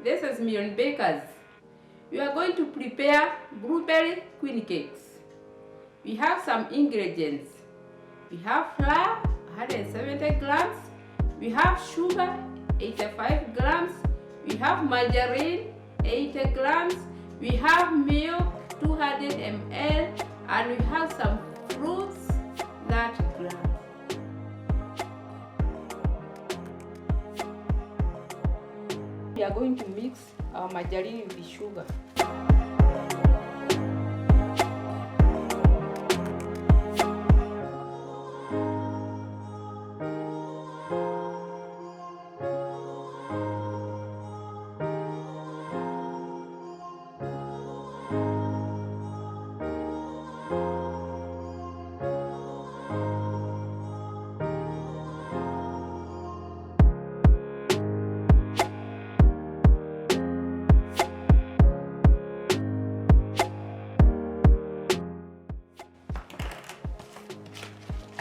This is Million Bakers. We are going to prepare blueberry queen cakes. We have some ingredients. We have flour, 170 grams. We have sugar, 85 grams. We have margarine, 80 grams. We have milk, 200 ml. And we have some fruits, 30 grams. We are going to mix our margarine with the sugar.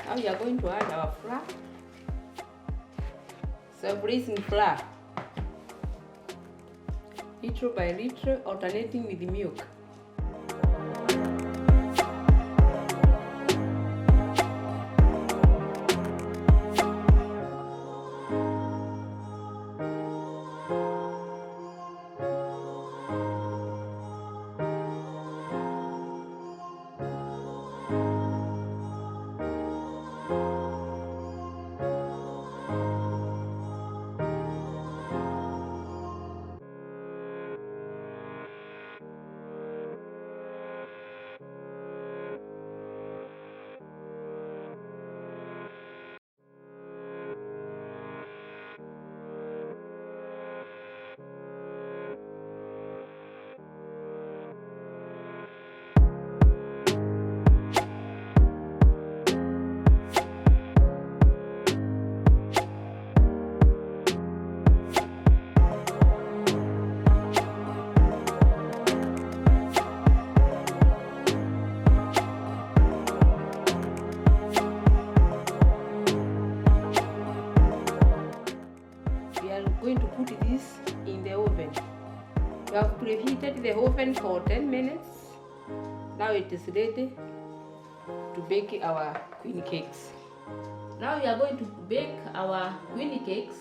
Now we are going to add our flour. So braising flour, little by little, alternating with the milk. Going to put this in the oven. We have preheated the oven for 10 minutes. Now it is ready to bake our queen cakes. Now we are going to bake our queen cakes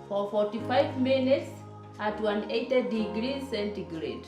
for 45 minutes at 180 degrees centigrade.